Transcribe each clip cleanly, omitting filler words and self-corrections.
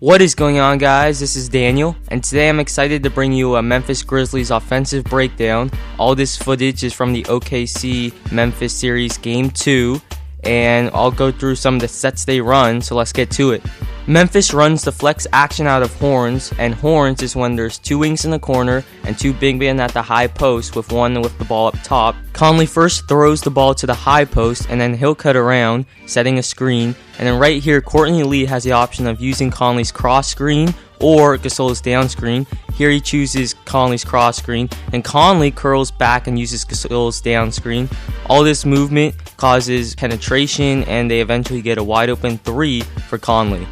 What is going on, guys? This is Daniel, and today I'm excited to bring you a Memphis Grizzlies offensive breakdown. All this footage is from the OKC Memphis series Game 2, and I'll go through some of the sets they run, so let's get to it. Memphis runs the flex action out of horns, and horns is when there's two wings in the corner and two big men at the high post with one with the ball up top. Conley first throws the ball to the high post, and then he'll cut around, setting a screen. And then right here, Courtney Lee has the option of using Conley's cross screen or Gasol's down screen. Here he chooses Conley's cross screen, and Conley curls back and uses Gasol's down screen. All this movement causes penetration, and they eventually get a wide open three for Conley.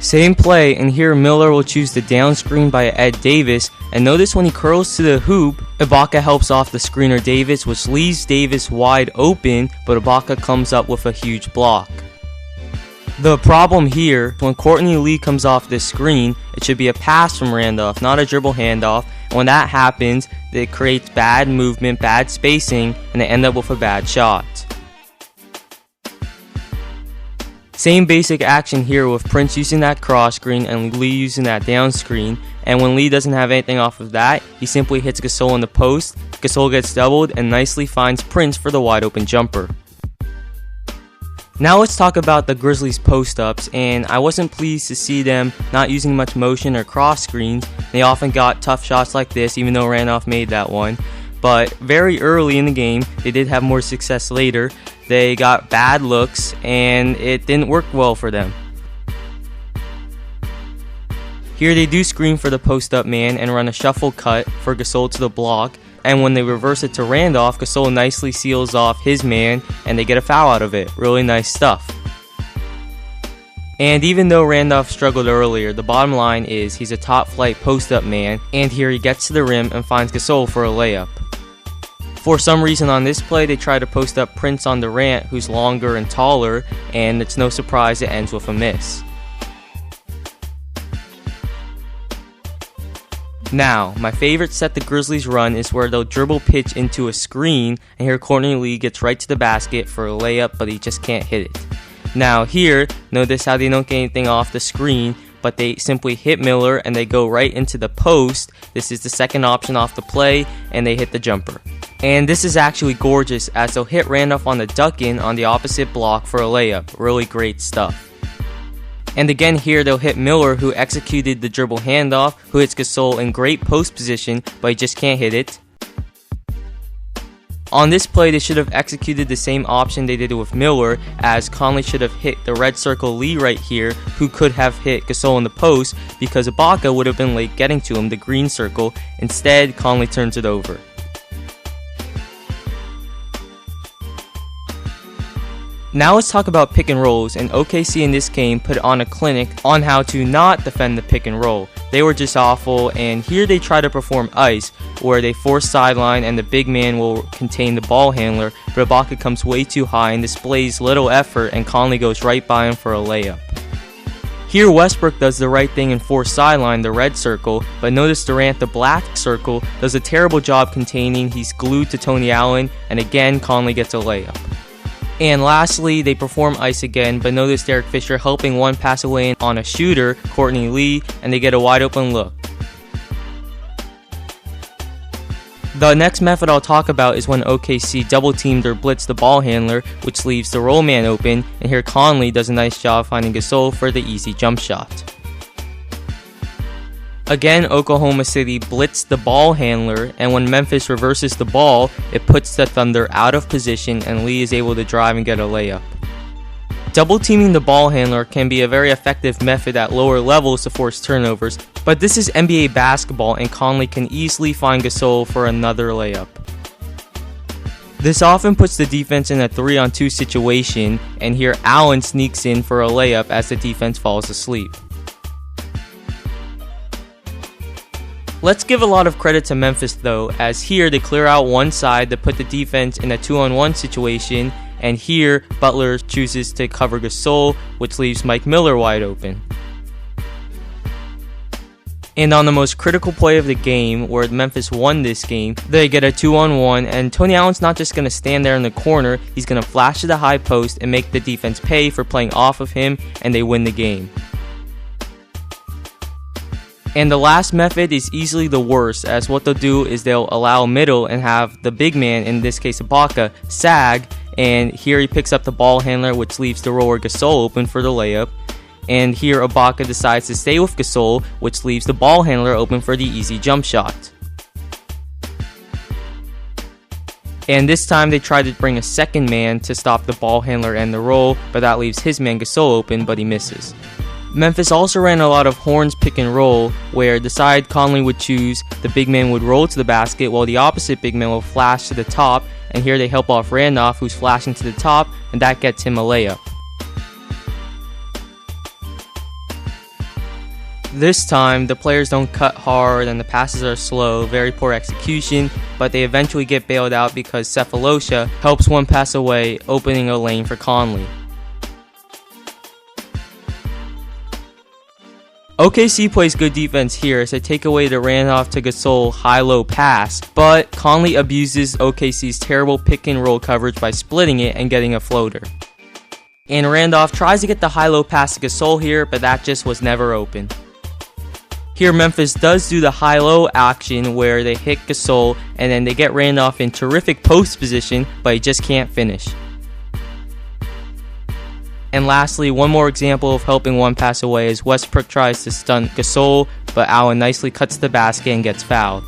Same play, and here Miller will choose the down screen by Ed Davis, and notice when he curls to the hoop, Ibaka helps off the screener Davis, which leaves Davis wide open, but Ibaka comes up with a huge block. The problem here, when Courtney Lee comes off this screen, it should be a pass from Randolph, not a dribble handoff. And when that happens, it creates bad movement, bad spacing, and they end up with a bad shot. Same basic action here with Prince using that cross screen and Lee using that down screen. And when Lee doesn't have anything off of that, he simply hits Gasol in the post. Gasol gets doubled and nicely finds Prince for the wide open jumper. Now let's talk about the Grizzlies post-ups, and I wasn't pleased to see them not using much motion or cross screens. They often got tough shots like this, even though Randolph made that one. But very early in the game, they did have more success later. They got bad looks, and it didn't work well for them. Here they do screen for the post-up man and run a shuffle cut for Gasol to the block. And when they reverse it to Randolph, Gasol nicely seals off his man, and they get a foul out of it. Really nice stuff. And even though Randolph struggled earlier, the bottom line is he's a top-flight post-up man, and here he gets to the rim and finds Gasol for a layup. For some reason on this play, they try to post up Prince on Durant, who's longer and taller, and it's no surprise it ends with a miss. Now, my favorite set the Grizzlies run is where they'll dribble pitch into a screen, and here Courtney Lee gets right to the basket for a layup, but he just can't hit it. Now here, notice how they don't get anything off the screen, but they simply hit Miller and they go right into the post. This is the second option off the play, and they hit the jumper. And this is actually gorgeous, as they'll hit Randolph on the duck-in on the opposite block for a layup. Really great stuff. And again here, they'll hit Miller, who executed the dribble handoff, who hits Gasol in great post position, but he just can't hit it. On this play, they should have executed the same option they did with Miller, as Conley should have hit the red circle Lee right here, who could have hit Gasol in the post, because Ibaka would have been late getting to him, the green circle. Instead, Conley turns it over. Now let's talk about pick and rolls, and OKC in this game put on a clinic on how to not defend the pick and roll. They were just awful, and here they try to perform ice, where they force sideline and the big man will contain the ball handler, but Ibaka comes way too high and displays little effort, and Conley goes right by him for a layup. Here Westbrook does the right thing and force sideline the red circle, but notice Durant, the black circle, does a terrible job containing. He's glued to Tony Allen, and again Conley gets a layup. And lastly, they perform ice again, but notice Derek Fisher helping one pass away on a shooter, Courtney Lee, and they get a wide open look. The next method I'll talk about is when OKC double teamed or blitzed the ball handler, which leaves the roll man open, and here Conley does a nice job finding Gasol for the easy jump shot. Again, Oklahoma City blitzed the ball handler, and when Memphis reverses the ball, it puts the Thunder out of position and Lee is able to drive and get a layup. Double teaming the ball handler can be a very effective method at lower levels to force turnovers, but this is NBA basketball and Conley can easily find Gasol for another layup. This often puts the defense in a 3-on-2 situation, and here Allen sneaks in for a layup as the defense falls asleep. Let's give a lot of credit to Memphis though, as here they clear out one side to put the defense in a 2-on-1 situation, and here Butler chooses to cover Gasol, which leaves Mike Miller wide open. And on the most critical play of the game, where Memphis won this game, they get a 2-on-1, and Tony Allen's not just going to stand there in the corner, he's going to flash to the high post and make the defense pay for playing off of him, and they win the game. And the last method is easily the worst, as what they'll do is they'll allow middle and have the big man, in this case Ibaka, sag, and here he picks up the ball handler, which leaves the roller Gasol open for the layup. And here Ibaka decides to stay with Gasol, which leaves the ball handler open for the easy jump shot. And this time they try to bring a second man to stop the ball handler and the roll, but that leaves his man Gasol open, but he misses. Memphis also ran a lot of horns pick and roll, where the side Conley would choose, the big man would roll to the basket, while the opposite big man will flash to the top, and here they help off Randolph, who's flashing to the top, and that gets him a layup. This time, the players don't cut hard and the passes are slow, very poor execution, but they eventually get bailed out because Cephalosha helps one pass away, opening a lane for Conley. OKC plays good defense here as they take away the Randolph to Gasol high-low pass, but Conley abuses OKC's terrible pick-and-roll coverage by splitting it and getting a floater. And Randolph tries to get the high-low pass to Gasol here, but that just was never open. Here Memphis does do the high-low action where they hit Gasol and then they get Randolph in terrific post position, but he just can't finish. And lastly, one more example of helping one pass away is Westbrook tries to stunt Gasol, but Allen nicely cuts the basket and gets fouled.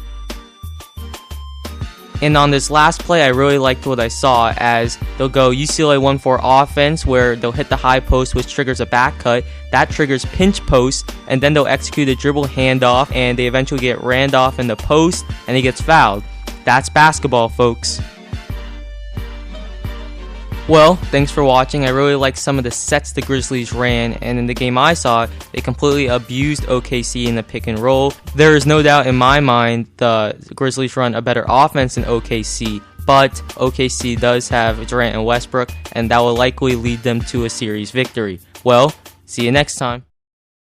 And on this last play, I really liked what I saw, as they'll go UCLA 1-4 offense where they'll hit the high post, which triggers a back cut. That triggers pinch post, and then they'll execute a dribble handoff, and they eventually get Randolph in the post, and he gets fouled. That's basketball, folks. Well, thanks for watching. I really liked some of the sets the Grizzlies ran, and in the game I saw, they completely abused OKC in the pick and roll. There is no doubt in my mind the Grizzlies run a better offense than OKC, but OKC does have Durant and Westbrook, and that will likely lead them to a series victory. Well, see you next time.